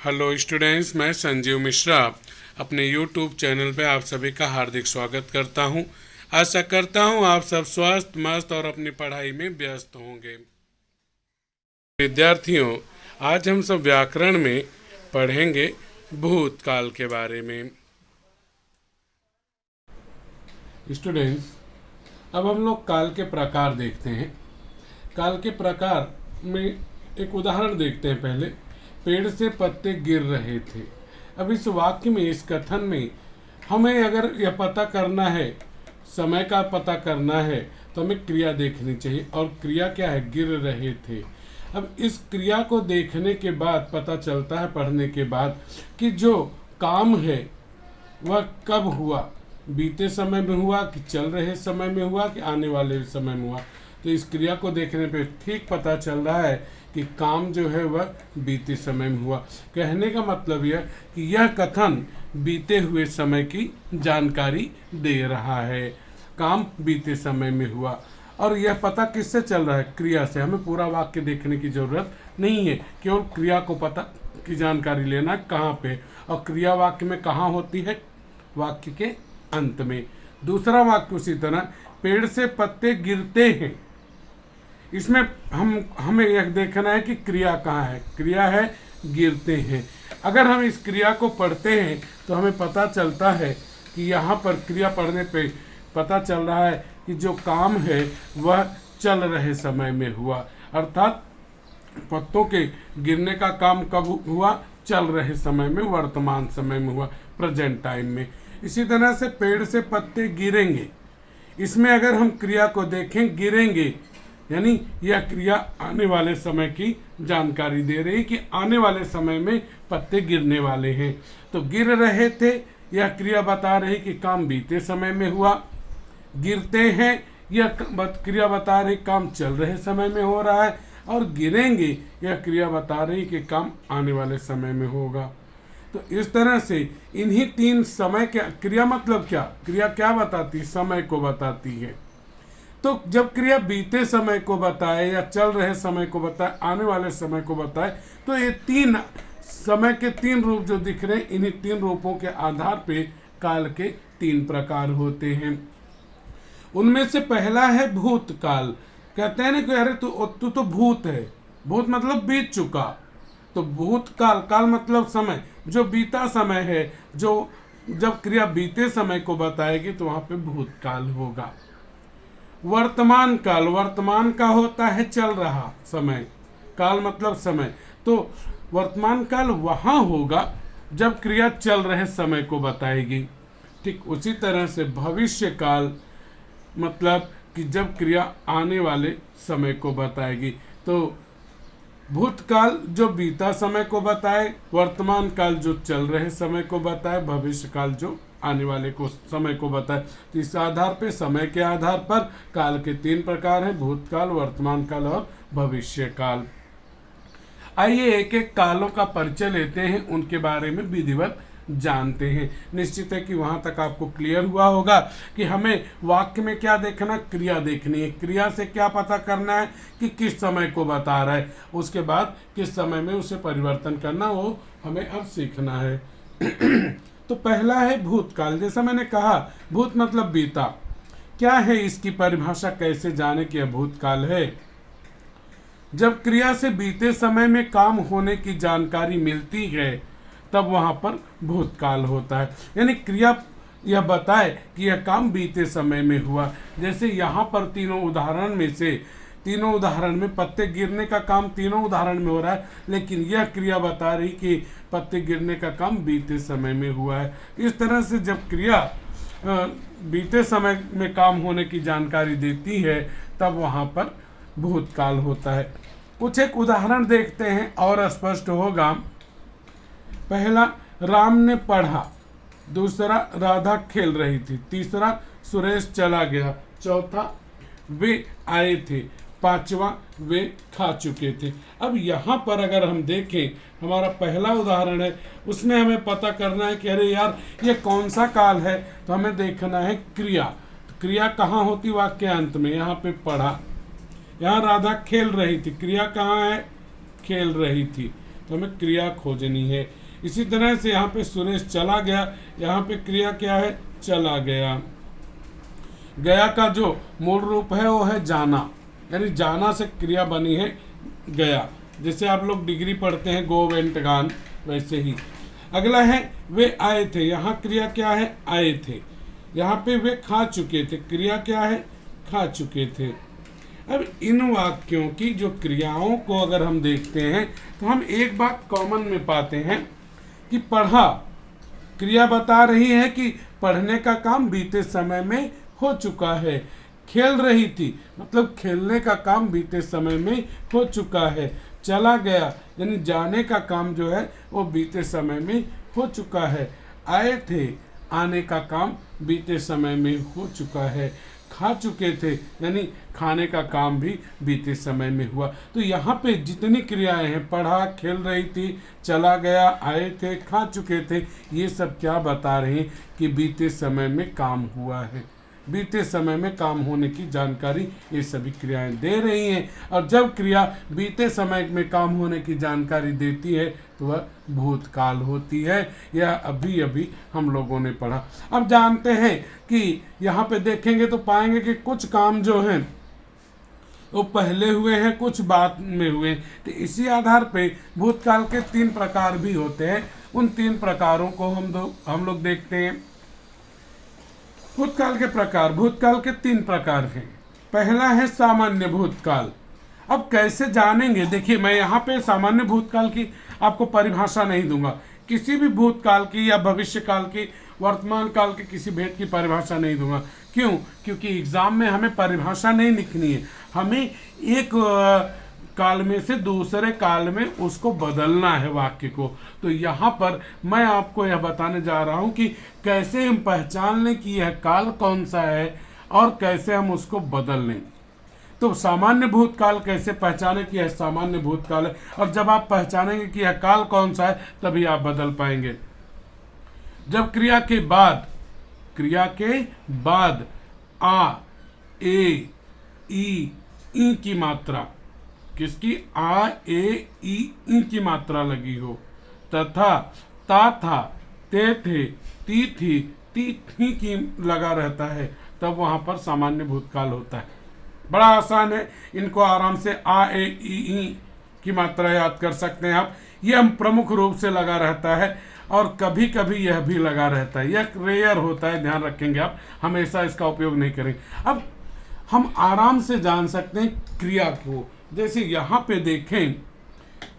Hello students, मैं संजीव मिश्रा अपने YouTube channel पे आप सभी का हार्दिक स्वागत करता हूं। आशा करता हूं आप सब स्वस्थ मस्त और अपनी पढ़ाई में व्यस्त होंगे। विद्यार्थियों, आज हम सब व्याकरण में पढ़ेंगे भूतकाल के बारे में। स्टूडेंट्स, अब हम लोग काल के प्रकार देखते हैं। काल के प्रकार में एक उदाहरण देखते हैं। पहले, पेड़ से पत्ते गिर रहे थे। अब इस वाक्य में, इस कथन में हमें अगर यह पता करना है, समय का पता करना है, तो हमें क्रिया देखनी चाहिए। और क्रिया क्या है? गिर रहे थे। अब इस क्रिया को देखने के बाद पता चलता है, पढ़ने के बाद, कि जो काम है वह कब हुआ, बीते समय में हुआ कि चल रहे समय में हुआ कि आने वाले समय में हुआ। तो इस क्रिया को देखने पे ठीक पता चल रहा है कि काम जो है वह बीते समय में हुआ। कहने का मतलब यह कि यह कथन बीते हुए समय की जानकारी दे रहा है। काम बीते समय में हुआ। और यह पता किससे चल रहा है? क्रिया से। हमें पूरा वाक्य देखने की जरूरत नहीं है, केवल क्रिया को पता की जानकारी लेना कहाँ पे। और क्रिया वाक्य में कहाँ होती है? वाक्य के अंत में। दूसरा वाक्य उसी तरह, पेड़ से पत्ते गिरते हैं। इसमें हमें यह देखना है कि क्रिया कहाँ है। क्रिया है गिरते हैं। अगर हम इस क्रिया को पढ़ते हैं तो हमें पता चलता है कि यहाँ पर क्रिया पढ़ने पे पता चल रहा है कि जो काम है वह चल रहे समय में हुआ। अर्थात पत्तों के गिरने का काम कब हुआ? चल रहे समय में, वर्तमान समय में हुआ, प्रेजेंट टाइम में। इसी तरह से पेड़ से पत्ते गिरेंगे। इसमें अगर हम क्रिया को देखें, गिरेंगे यानी यह क्रिया आने वाले समय की जानकारी दे रही कि आने वाले समय में पत्ते गिरने वाले हैं। तो गिर रहे थे, यह क्रिया बता रही कि काम बीते समय में हुआ। गिरते हैं, यह क्रिया बता रही काम चल रहे समय में हो रहा है। और गिरेंगे, यह क्रिया बता रही कि काम आने वाले समय में होगा। तो इस तरह से इन्हीं तीन समय के, क्रिया मतलब क्या? क्रिया क्या बताती? समय को बताती है। तो जब क्रिया बीते समय को बताए या चल रहे समय को बताए, आने वाले समय को बताए, तो ये तीन समय के तीन रूप जो दिख रहे हैं, इन्हीं तीन रूपों के आधार पे काल के तीन प्रकार होते हैं। उनमें से पहला है भूतकाल। कहते हैं ना कि अरे तू तो भूत है। भूत मतलब बीत चुका। तो भूतकाल, काल मतलब समय, जो बीता समय है। जो जब क्रिया बीते समय को बताएगी तो वहां पे भूतकाल होगा। वर्तमान काल, वर्तमान का होता है चल रहा समय। काल मतलब समय। तो वर्तमान काल वहां होगा जब क्रिया चल रहे समय को बताएगी। ठीक उसी तरह से भविष्य काल मतलब कि जब क्रिया आने वाले समय को बताएगी। तो भूतकाल जो बीता समय को बताए, वर्तमान काल जो चल रहे समय को बताए, भविष्य काल जो आने वाले को समय को बताए। तो इस आधार पे, समय के आधार पर काल के तीन प्रकार हैं: भूतकाल, वर्तमान काल और भविष्य काल। आइए एक एक कालों का परिचय लेते हैं, उनके बारे में विधिवत जानते हैं। निश्चित है कि वहां तक आपको क्लियर हुआ होगा कि हमें वाक्य में क्या देखना? क्रिया देखनी है। क्रिया से क्या पता करना है? कि किस समय को बता रहा है। उसके बाद किस समय में उसे परिवर्तन करना, वो हमें अब सीखना है। तो पहला है भूतकाल। जैसा मैंने कहा, भूत मतलब बीता। क्या है इसकी परिभाषा? कैसे जाने कि यह भूतकाल है? जब क्रिया से बीते समय में काम होने की जानकारी मिलती है, तब वहां पर भूतकाल होता है। यानी क्रिया यह बताए कि यह काम बीते समय में हुआ। जैसे यहाँ पर तीनों उदाहरण में से, तीनों उदाहरण में पत्ते गिरने का काम तीनों उदाहरण में हो रहा है, लेकिन यह क्रिया बता रही कि पत्ते गिरने का काम बीते समय में हुआ है। इस तरह से जब क्रिया बीते समय में काम होने की जानकारी देती है, तब वहाँ पर भूतकाल होता है। कुछ एक उदाहरण देखते हैं और स्पष्ट होगा। पहला, राम ने पढ़ा। दूसरा, राधा खेल रही थी। तीसरा, सुरेश चला गया। चौथा, वे आए थे। पांचवा, वे खा चुके थे। अब यहाँ पर अगर हम देखें, हमारा पहला उदाहरण है, उसमें हमें पता करना है कि अरे यार ये कौन सा काल है। तो हमें देखना है क्रिया। तो क्रिया कहाँ होती? वाक्य अंत में। यहाँ पे पढ़ा। यहाँ राधा खेल रही थी। क्रिया कहाँ है? खेल रही थी। तो हमें क्रिया खोजनी है। इसी तरह से यहाँ पे सुरेश चला गया, यहाँ पे क्रिया क्या है, चला गया। गया का जो मूल रूप है वो है जाना, यानी जाना से क्रिया बनी है गया। जैसे आप लोग डिग्री पढ़ते हैं गो वेंट गान, वैसे ही। अगला है वे आए थे, यहाँ क्रिया क्या है, आए थे। यहाँ पे वे खा चुके थे, क्रिया क्या है, खा चुके थे। अब इन वाक्यों की जो क्रियाओं को अगर हम देखते हैं तो हम एक बात कॉमन में पाते हैं कि पढ़ा, क्रिया बता रही है कि पढ़ने का काम बीते समय में हो चुका है। खेल रही थी, मतलब खेलने का काम बीते समय में हो चुका है। चला गया यानी जाने का काम जो है वो बीते समय में हो चुका है। आए थे, आने का काम बीते समय में हो चुका है। खा चुके थे यानी खाने का काम भी बीते समय में हुआ। तो यहाँ पे जितनी क्रियाएं हैं, पढ़ा, खेल रही थी, चला गया, आए थे, खा चुके थे, ये सब क्या बता रहे हैं कि बीते समय में काम हुआ है। बीते समय में काम होने की जानकारी ये सभी क्रियाएं दे रही हैं। और जब क्रिया बीते समय में काम होने की जानकारी देती है तो वह भूतकाल होती है। यह अभी अभी हम लोगों ने पढ़ा। अब जानते हैं कि यहाँ पे देखेंगे तो पाएंगे कि कुछ काम जो हैं वो पहले हुए हैं, कुछ बाद में हुए हैं। तो इसी आधार पे भूतकाल के 3 प्रकार भी होते हैं। उन 3 प्रकारों को हम लोग देखते हैं। भूतकाल के प्रकार, भूतकाल के 3 प्रकार हैं। पहला है सामान्य भूतकाल। अब कैसे जानेंगे, देखिए मैं यहाँ पे सामान्य भूतकाल की आपको परिभाषा नहीं दूंगा। किसी भी भूतकाल की या भविष्य काल की, वर्तमान काल के किसी भेद की परिभाषा नहीं दूंगा। क्यों? क्योंकि एग्जाम में हमें परिभाषा नहीं लिखनी है, हमें एक काल में से दूसरे काल में उसको बदलना है वाक्य को। तो यहाँ पर मैं आपको यह बताने जा रहा हूँ कि कैसे हम पहचान लें कि यह काल कौन सा है और कैसे हम उसको बदल लें। तो सामान्य भूतकाल कैसे पहचाने कि यह सामान्य भूतकाल है, और जब आप पहचानेंगे कि यह काल कौन सा है तभी आप बदल पाएंगे। जब क्रिया के बाद आ, ए, ई की मात्रा, किसकी, आ, ए, ई की मात्रा लगी हो, तथा ता था, ते थे, ती थी, ती थी की लगा रहता है, तब वहां पर सामान्य भूतकाल होता है। बड़ा आसान है, इनको आराम से आ, ए, ई की मात्रा याद कर सकते हैं आप। यह हम प्रमुख रूप से लगा रहता है और कभी कभी यह भी लगा रहता है। यह रेयर होता है, ध्यान रखेंगे आप, हमेशा इसका उपयोग नहीं करेंगे। अब हम आराम से जान सकते हैं क्रिया को। जैसे यहाँ पे देखें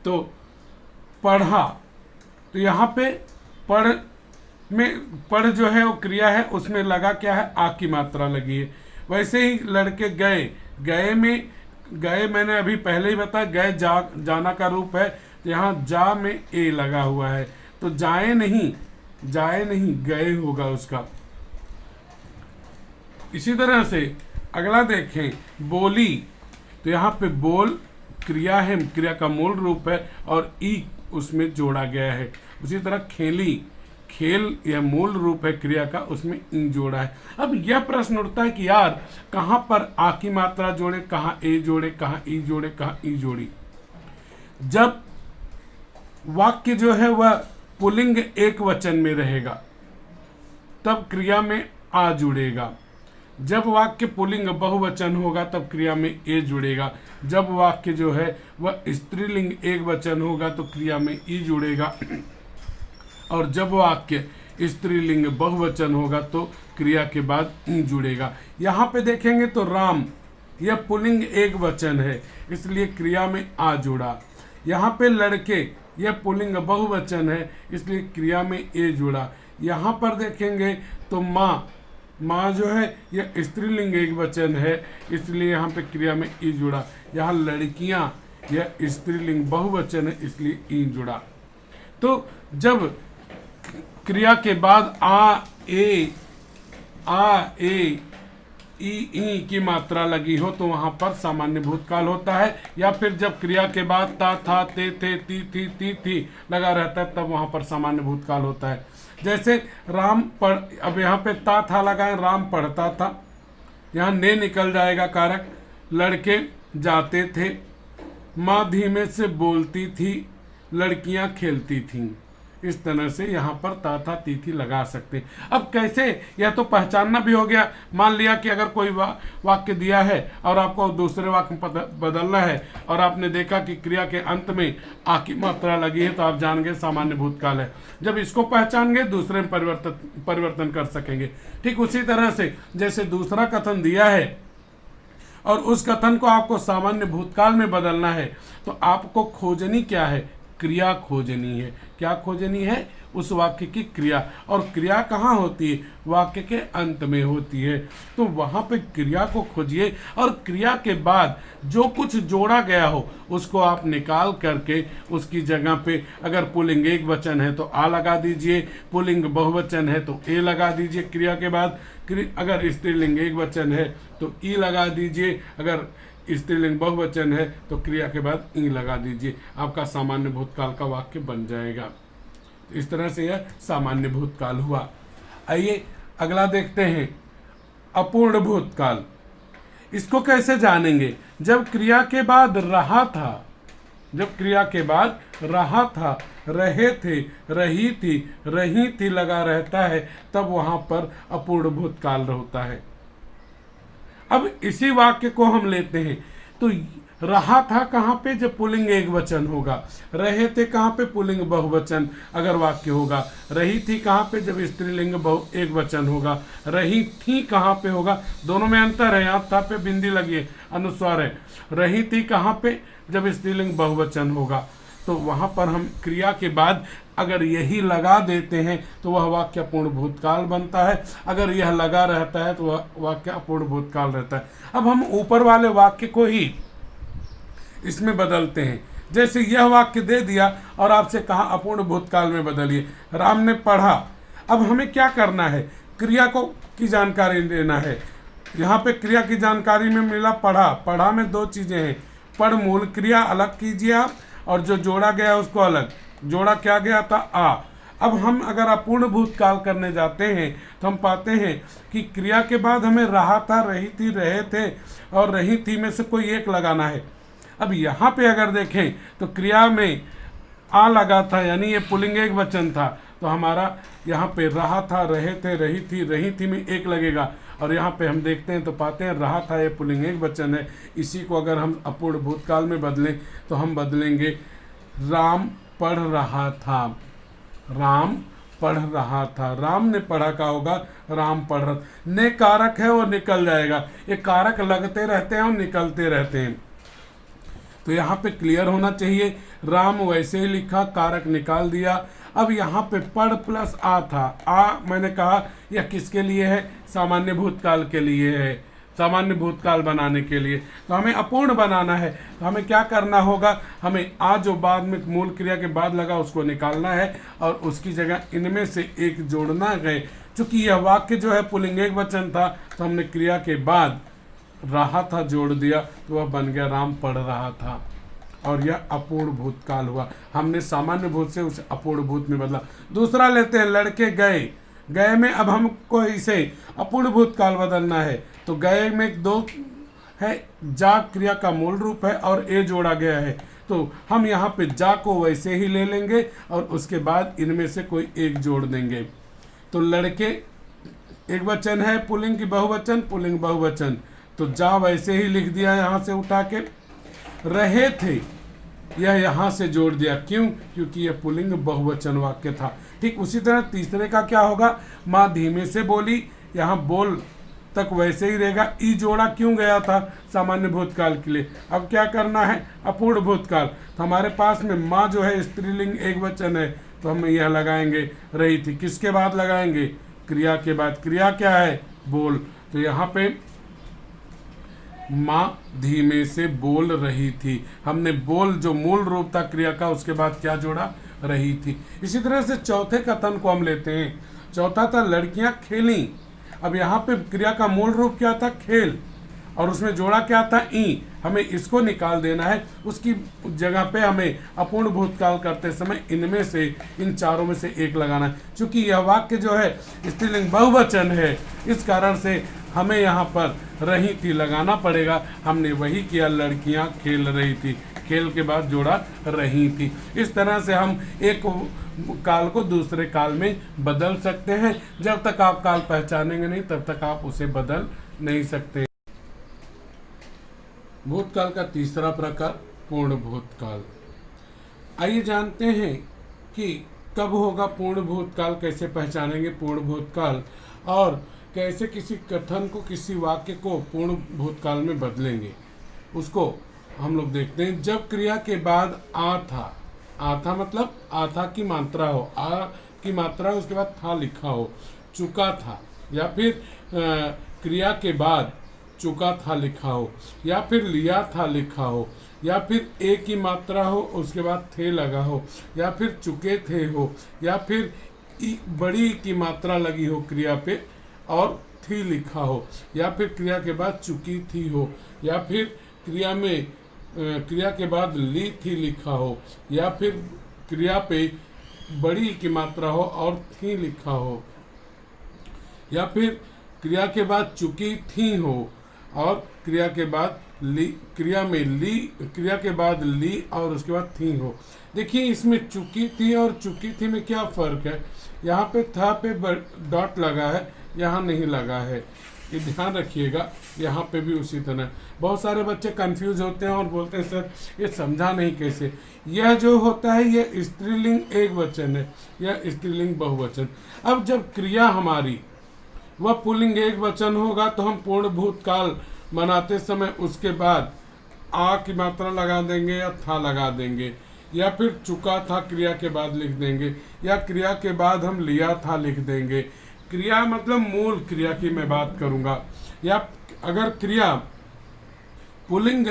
तो पढ़ा, तो यहाँ पे पढ़ जो है वो क्रिया है, उसमें लगा क्या है, आ की मात्रा लगी है। वैसे ही लड़के गए में गए मैंने अभी पहले ही बताया, गए जाना का रूप है, तो यहाँ जा में ए लगा हुआ है, तो जाए नहीं गए होगा उसका। इसी तरह से अगला देखें, बोली, तो यहाँ पे बोल क्रिया है, क्रिया का मूल रूप है और ई उसमें जोड़ा गया है। उसी तरह खेली, खेल यह मूल रूप है क्रिया का, उसमें ई जोड़ा है। अब यह प्रश्न उठता है कि यार कहाँ पर आ की मात्रा जोड़े, कहाँ ए जोड़े, कहाँ ई जोड़े, कहाँ ई जोड़ी। जब वाक्य जो है वह पुल्लिंग एक वचन में रहेगा तब क्रिया में आ जुड़ेगा। जब वाक्य पुल्लिंग बहुवचन होगा तब क्रिया में ए जुड़ेगा। जब वाक्य जो है वह स्त्रीलिंग एक वचन होगा तो क्रिया में ई जुड़ेगा। और जब वाक्य स्त्रीलिंग बहुवचन होगा तो क्रिया के बाद ई जुड़ेगा। यहाँ पे देखेंगे तो राम, यह पुल्लिंग एक वचन है इसलिए क्रिया में आ जुड़ा। यहाँ पे लड़के, यह पुल्लिंग बहुवचन है इसलिए क्रिया में ए जुड़ा। यहाँ पर देखेंगे तो माँ जो है यह स्त्रीलिंग एक वचन है इसलिए यहाँ पे क्रिया में ई जुड़ा। यहाँ लड़कियाँ, यह स्त्रीलिंग बहुवचन है इसलिए ई जुड़ा। तो जब क्रिया के बाद आ, ए, ई की मात्रा लगी हो तो वहां पर सामान्य भूतकाल होता है। या फिर जब क्रिया के बाद ता, था, ते, थे, ती थी लगा रहता है तब वहां पर सामान्य भूतकाल होता है। जैसे राम पढ़, अब यहाँ पे ता था लगाए, राम पढ़ता था, यहाँ ने निकल जाएगा कारक। लड़के जाते थे, माँ धीमे से बोलती थी, लड़कियां खेलती थीं। इस तरह से यहाँ पर ता था ती थी लगा सकते हैं। अब कैसे, यह तो पहचानना भी हो गया। मान लिया कि अगर कोई वाक्य दिया है और आपको दूसरे वाक्य में बदलना है और आपने देखा कि क्रिया के अंत में आ की मात्रा लगी है, तो आप जान गए सामान्य भूतकाल है। जब इसको पहचान गए, दूसरे में परिवर्तन कर सकेंगे। ठीक उसी तरह से जैसे दूसरा कथन दिया है और उस कथन को आपको सामान्य भूतकाल में बदलना है, तो आपको खोजनी क्या है, क्रिया खोजनी है। क्या खोजनी है, उस वाक्य की क्रिया। और क्रिया कहाँ होती है, वाक्य के अंत में होती है। तो वहां पे क्रिया को खोजिए और क्रिया के बाद जो कुछ जोड़ा गया हो उसको आप निकाल करके उसकी जगह पे, अगर पुल्लिंग एक वचन है तो आ लगा दीजिए, पुल्लिंग बहुवचन है तो ए लगा दीजिए क्रिया के बाद, अगर स्त्रीलिंग एक वचन है तो ई लगा दीजिए, अगर स्त्रीलिंग बहुवचन है तो क्रिया के बाद ई लगा दीजिए। आपका सामान्य भूतकाल का वाक्य बन जाएगा। इस तरह से यह सामान्य भूतकाल हुआ। आइए अगला देखते हैं, अपूर्ण भूतकाल। इसको कैसे जानेंगे, जब क्रिया के बाद रहा था, जब क्रिया के बाद रहा था, रहे थे, रही थी लगा रहता है, तब वहां पर अपूर्ण भूतकाल होता है। अब इसी वाक्य को हम लेते हैं, तो रहा था कहाँ पे, जब पुल्लिंग एक वचन होगा, रहे थे कहाँ पे, पुल्लिंग बहुवचन अगर वाक्य होगा, रही थी कहाँ पे, जब स्त्रीलिंग एक वचन होगा, रही थी कहाँ पे होगा, दोनों में अंतर है, यहाँ था पे बिंदी लगी है, अनुस्वार है, रही थी कहाँ पे, जब स्त्रीलिंग बहुवचन होगा। तो वहां पर हम क्रिया के बाद अगर यही लगा देते हैं तो वह वाक्य अपूर्ण भूतकाल बनता है, अगर यह लगा रहता है तो वह वाक्य अपूर्ण भूतकाल रहता है। अब हम ऊपर वाले वाक्य को ही इसमें बदलते हैं। जैसे यह वाक्य दे दिया और आपसे कहा अपूर्ण भूतकाल में बदलिए, राम ने पढ़ा। अब हमें क्या करना है, क्रिया को की जानकारी देना है। यहाँ पे क्रिया की जानकारी में मिला पढ़ा, पढ़ा में दो चीजें हैं, पढ़ मूल क्रिया अलग कीजिए आप, और जो जोड़ा गया उसको अलग। जोड़ा क्या गया था, आ। अब हम अगर अपूर्ण भूतकाल करने जाते हैं तो हम पाते हैं कि क्रिया के बाद हमें रहा था, रही थी, रहे थे और रही थी में से कोई एक लगाना है। अब यहाँ पे अगर देखें तो क्रिया में आ लगा था, यानी ये पुल्लिंग एक वचन था, तो हमारा यहाँ पे रहा था, रहे थे, रही थी में एक लगेगा। और यहाँ पे हम देखते हैं तो पाते हैं रहा था ये पुल्लिंग एक वचन है। इसी को अगर हम अपूर्ण भूतकाल में बदलें तो हम बदलेंगे राम पढ़ रहा था, राम पढ़ रहा था, राम ने पढ़ा का होगा, राम पढ़ रहा। ने कारक है वो निकल जाएगा, ये कारक लगते रहते हैं और निकलते रहते हैं, तो यहाँ पे क्लियर होना चाहिए। राम वैसे ही लिखा, कारक निकाल दिया। अब यहाँ पे पढ़ प्लस आ था, आ मैंने कहा यह किसके लिए है, सामान्य भूतकाल के लिए है, सामान्य भूतकाल बनाने के लिए। तो हमें अपूर्ण बनाना है, तो हमें क्या करना होगा, हमें आ जो बाद में मूल क्रिया के बाद लगा उसको निकालना है और उसकी जगह इनमें से एक जोड़ना है। चूंकि यह वाक्य जो है पुल्लिंग एक वचन था, तो हमने क्रिया के बाद रहा था जोड़ दिया, तो वह बन गया राम पढ़ रहा था, और यह अपूर्ण भूतकाल हुआ। हमने सामान्य भूत से उसे अपूर्ण भूत में बदला। दूसरा लेते हैं, लड़के गए। गए में अब हमको इसे अपूर्ण भूतकाल बदलना है, तो गए में दो है, जा क्रिया का मूल रूप है और ए जोड़ा गया है, तो हम यहाँ पे जा को वैसे ही ले लेंगे और उसके बाद इनमें से कोई एक जोड़ देंगे। तो लड़के एक वचन है, पुल्लिंग की बहुवचन, पुल्लिंग बहुवचन, तो जा वैसे ही लिख दिया यहाँ से उठा के। रहे थे यह यहाँ से जोड़ दिया, क्यों, क्योंकि यह पुल्लिंग बहुवचन वाक्य था। ठीक उसी तरह तीसरे का क्या होगा, माँ धीमे से बोली, यहाँ बोल तक वैसे ही रहेगा। ई जोड़ा क्यों गया था, सामान्य भूतकाल के लिए। अब क्या करना है, अपूर्ण भूतकाल। तो हमारे पास में माँ जो है स्त्रीलिंग एक वचन है, तो हम यह लगाएंगे रही थी, किसके बाद लगाएंगे, क्रिया के बाद। क्रिया क्या है, बोल, तो यहाँ पे माँ धीमे से बोल रही थी, हमने बोल जो मूल रूप था क्रिया का, उसके बाद क्या जोड़ा, रही थी। इसी तरह से चौथे कथन को हम लेते हैं। चौथा था लड़कियां खेली। अब यहाँ पे क्रिया का मूल रूप क्या था, खेल, और उसमें जोड़ा क्या था, ई। हमें इसको निकाल देना है, उसकी जगह पे हमें अपूर्ण भूतकाल करते समय इनमें से, इन चारों में से एक लगाना है। क्योंकि यह वाक्य जो है स्त्रीलिंग बहुवचन है, इस कारण से हमें यहाँ पर रही थी लगाना पड़ेगा। हमने वही किया, लड़कियां खेल रही थी। खेल के बाद जोड़ा रही थी। इस तरह से हम एक काल को दूसरे काल में बदल सकते हैं। जब तक आप काल पहचानेंगे नहीं तब तक आप उसे बदल नहीं सकते। भूतकाल का तीसरा प्रकार पूर्ण भूतकाल। आइए जानते हैं कि कब होगा पूर्ण भूतकाल, कैसे पहचानेंगे पूर्ण भूतकाल, और कैसे किसी कथन को, किसी वाक्य को पूर्ण भूतकाल में बदलेंगे, उसको हम लोग देखते हैं। जब क्रिया के बाद आ था मतलब आ था की मात्रा हो, आ की मात्रा हो, उसके बाद था लिखा हो, चुका था, या फिर क्रिया के बाद चुका था लिखा हो, या फिर लिया था लिखा हो, या फिर ए की मात्रा हो उसके बाद थे लगा हो, या फिर चुके थे हो, या फिर बड़ी की मात्रा लगी हो क्रिया पे और थी लिखा हो, या फिर क्रिया के बाद चुकी थी हो, या फिर क्रिया के बाद ली थी लिखा हो, या फिर क्रिया पे बड़ी की मात्रा हो और थी लिखा हो, या फिर क्रिया के बाद चुकी थी हो और क्रिया के बाद क्रिया के बाद ली और उसके बाद थी हो। देखिए इसमें चुकी थी और चुकी थी में क्या फर्क है। यहाँ पे था पे डॉट लगा है, यहाँ नहीं लगा है, ये ध्यान रखिएगा। यहाँ पे भी उसी तरह बहुत सारे बच्चे कंफ्यूज होते हैं और बोलते हैं सर ये समझा नहीं कैसे। यह जो होता है ये स्त्रीलिंग एक वचन है, यह स्त्रीलिंग बहुवचन। अब जब क्रिया हमारी वह पुल्लिंग एक वचन होगा तो हम पूर्ण भूतकाल बनाते समय उसके बाद आ की मात्रा लगा देंगे या था लगा देंगे, या फिर चुका था क्रिया के बाद लिख देंगे, या क्रिया के बाद हम लिया था लिख देंगे। क्रिया मतलब मूल क्रिया की मैं बात करूंगा। या अगर क्रिया पुल्लिंग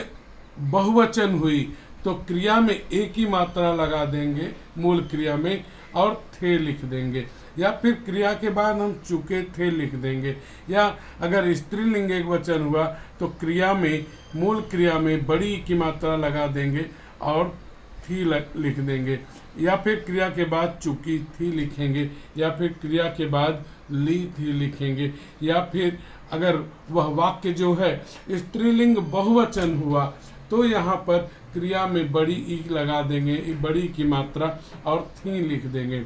बहुवचन हुई तो क्रिया में एक ही मात्रा लगा देंगे मूल क्रिया में और थे लिख देंगे, या फिर क्रिया के बाद हम चुके थे लिख देंगे। या अगर स्त्रीलिंग एक वचन हुआ तो क्रिया में मूल क्रिया में बड़ी की मात्रा लगा देंगे और थी लिख देंगे, या फिर क्रिया के बाद चुकी थी लिखेंगे, या फिर क्रिया के बाद ली थी लिखेंगे, या फिर अगर वह वाक्य जो है स्त्रीलिंग बहुवचन हुआ तो यहाँ पर क्रिया में बड़ी ई लगा देंगे, बड़ी की मात्रा और थी लिख देंगे,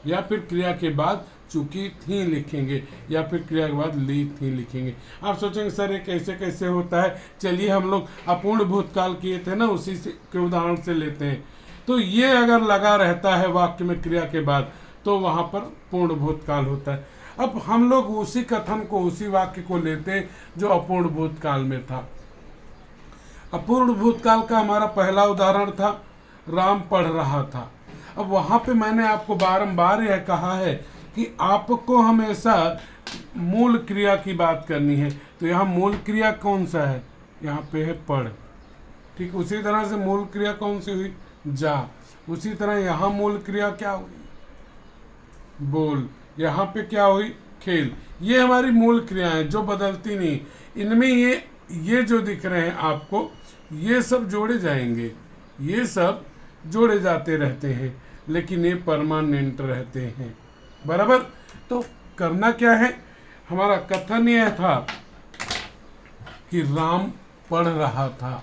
या फिर क्रिया के बाद चुकी थी लिखेंगे, या फिर क्रिया के बाद ली थी लिखेंगे। आप सोचेंगे सर ये कैसे कैसे होता है। चलिए हम लोग अपूर्ण भूतकाल किए थे ना, उसी से के उदाहरण से लेते हैं। तो ये अगर लगा रहता है वाक्य में क्रिया के बाद तो वहां पर पूर्ण भूतकाल होता है। अब हम लोग उसी कथन को, उसी वाक्य को लेते हैं जो अपूर्ण भूतकाल में था। अपूर्ण भूतकाल का हमारा पहला उदाहरण था राम पढ़ रहा था। अब वहां पे मैंने आपको बारंबार यह कहा है कि आपको हमेशा मूल क्रिया की बात करनी है। तो यहाँ मूल क्रिया कौन सा है, यहाँ पे है पढ़। ठीक उसी तरह से मूल क्रिया कौन सी हुई, जा। उसी तरह यहाँ मूल क्रिया क्या हुई, बोल। यहाँ पे क्या हुई, खेल। ये हमारी मूल क्रियाएं जो बदलती नहीं। इनमें ये जो दिख रहे हैं आपको, ये सब जोड़े जाएंगे, ये सब जोड़े जाते रहते हैं, लेकिन ये परमानेंट रहते हैं, बराबर। तो करना क्या है, हमारा कथन यह था कि राम पढ़ रहा था।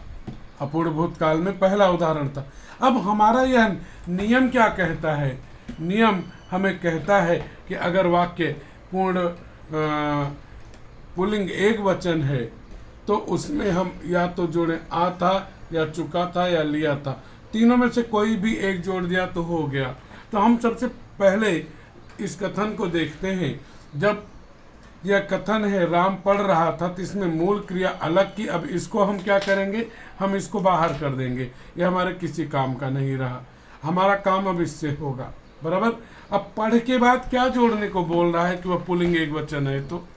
अपूर्ण भूतकाल में पहला उदाहरण था। अब हमारा यह नियम क्या कहता है, नियम हमें कहता है कि अगर वाक्य पूर्ण पुल्लिंग एक वचन है तो उसमें हम या तो जोड़े आ था या चुका था या लिया था, तीनों में से कोई भी एक जोड़ दिया तो हो गया। तो हम सबसे पहले इस कथन को देखते हैं। जब यह कथन है राम पढ़ रहा था तो इसमें मूल क्रिया अलग की। अब इसको हम क्या करेंगे, हम इसको बाहर कर देंगे, ये हमारे किसी काम का नहीं रहा। हमारा काम अब इससे होगा, बराबर। अब पढ़ के बाद क्या जोड़ने को बोल रहा है कि वह पुल्लिंग एक वचन है, तो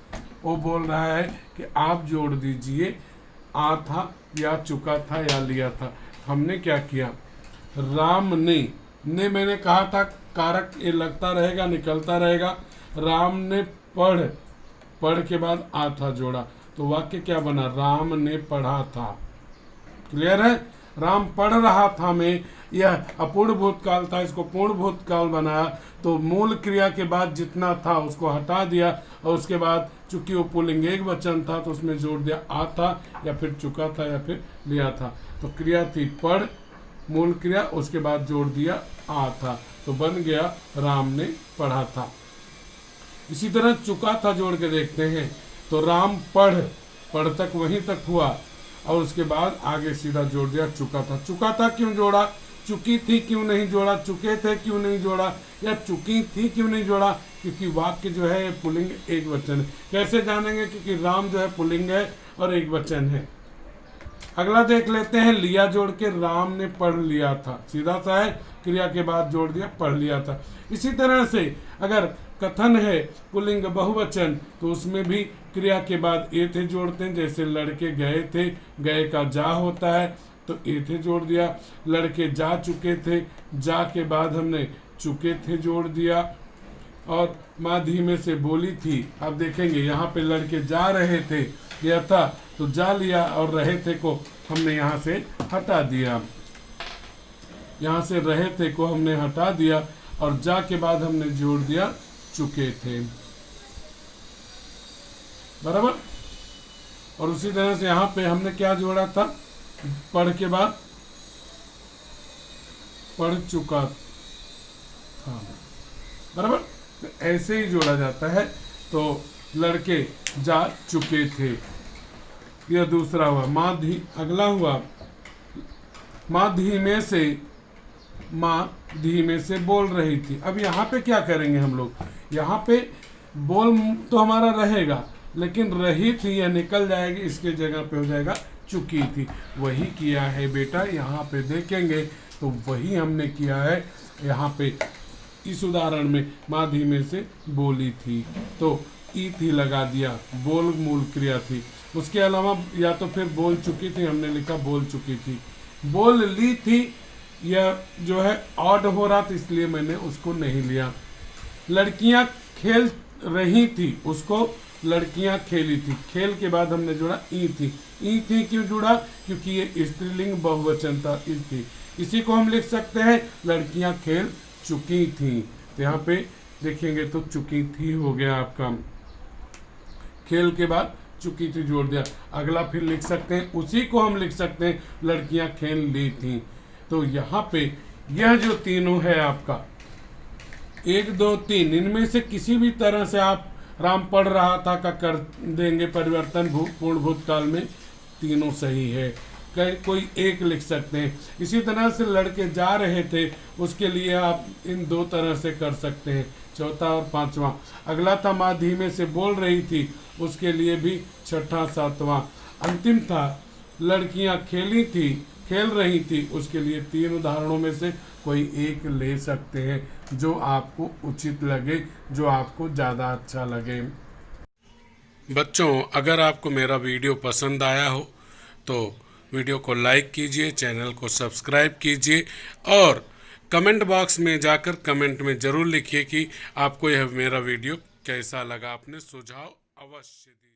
वो बोल रहा है कि आप जोड़ दीजिए आ था या चुका था या लिया था। हमने क्या किया, राम ने मैंने कहा था कारक ये लगता रहेगा, निकलता रहेगा। राम ने पढ़ के बाद आ था जोड़ा तो वाक्य क्या बना, राम ने पढ़ा था। क्लियर है। राम पढ़ रहा था में यह अपूर्ण भूतकाल था, इसको पूर्ण भूतकाल बनाया तो मूल क्रिया के बाद जितना था उसको हटा दिया और उसके बाद चूंकि वो पुल्लिंग एक वचन था तो उसमें जोड़ दिया आ था या फिर चुका था या फिर लिया था। तो क्रिया थी पढ़ मूल क्रिया, उसके बाद जोड़ दिया आ था, तो बन गया राम ने पढ़ा था। इसी तरह चुका था जोड़ के देखते हैं, तो राम पढ़ तक वहीं तक हुआ और उसके बाद आगे सीधा जोड़ दिया चुका था। चुका था क्यों जोड़ा, चुकी थी क्यों नहीं जोड़ा, चुके थे क्यों नहीं जोड़ा, या चुकी थी क्यों नहीं जोड़ा, क्योंकि वाक्य जो है पुल्लिंग एक वचन है। कैसे जानेंगे, क्योंकि राम जो है पुल्लिंग है और एक वचन है। अगला देख लेते हैं, लिया जोड़ के राम ने पढ़ लिया था, सीधा सा है, क्रिया के बाद जोड़ दिया पढ़ लिया था। इसी तरह से अगर कथन है पुल्लिंग बहुवचन, तो उसमें भी क्रिया के बाद ए थे जोड़ते हैं, जैसे लड़के गए थे, गए का जा होता है तो ए थे जोड़ दिया। लड़के जा चुके थे, जा के बाद हमने चुके थे जोड़ दिया। और माँ धीमे से बोली थी, अब देखेंगे यहाँ पे लड़के जा रहे थे यह था, तो जा लिया और रहे थे को हमने यहाँ से हटा दिया, यहाँ से रहे थे को हमने हटा दिया और जा के बाद हमने जोड़ दिया चुके थे, बराबर। और उसी तरह से यहाँ पे हमने क्या जोड़ा था, पढ़ के बाद पढ़ चुका था, बराबर। तो ऐसे ही जोड़ा जाता है। तो लड़के जा चुके थे, यह दूसरा हुआ। अगला हुआ माँ धीमे से बोल रही थी। अब यहाँ पे क्या करेंगे हम लोग, यहाँ पे बोल तो हमारा रहेगा, लेकिन रही थी यह निकल जाएगी, इसके जगह पे हो जाएगा चुकी थी। वही किया है बेटा, यहाँ पे देखेंगे तो वही हमने किया है। यहाँ पे इस उदाहरण में माँ धीमे से बोली थी, तो ई थी लगा दिया, बोल मूल क्रिया थी। उसके अलावा या तो फिर बोल चुकी थी, हमने लिखा बोल चुकी थी। बोल ली थी, यह जो है ऑड हो रहा था इसलिए मैंने उसको नहीं लिया। लड़कियां खेल रही थी, उसको लड़कियां खेली थी, खेल के बाद हमने जोड़ा ई थी। ई थी क्यों जुड़ा, क्योंकि ये स्त्रीलिंग बहुवचन था, ई थी। इसी को हम लिख सकते हैं लड़कियां खेल चुकी थी, तो यहाँ पे देखेंगे तो चुकी थी हो गया आपका, खेल के बाद चुकी थी जोड़ दिया। अगला फिर लिख सकते हैं, उसी को हम लिख सकते हैं लड़कियां खेल ली थी। तो यहाँ पे यह जो तीनों है आपका 1 2 3, इनमें से किसी भी तरह से आप राम पढ़ रहा था का कर देंगे परिवर्तन पूर्ण भूतकाल में, तीनों सही है। कोई एक लिख सकते हैं। इसी तरह से लड़के जा रहे थे, उसके लिए आप इन 2 तरह से कर सकते हैं, चौथा और पांचवा। अगला था माँ धीमे से बोल रही थी, उसके लिए भी छठा सातवां। अंतिम था लड़कियां खेल रही थी, उसके लिए 3 उदाहरणों में से कोई एक ले सकते हैं जो आपको उचित लगे, जो आपको ज़्यादा अच्छा लगे। बच्चों, अगर आपको मेरा वीडियो पसंद आया हो तो वीडियो को लाइक कीजिए, चैनल को सब्सक्राइब कीजिए और कमेंट बॉक्स में जाकर कमेंट में ज़रूर लिखिए कि आपको यह मेरा वीडियो कैसा लगा। अपने सुझाव अवश्य दीजिए।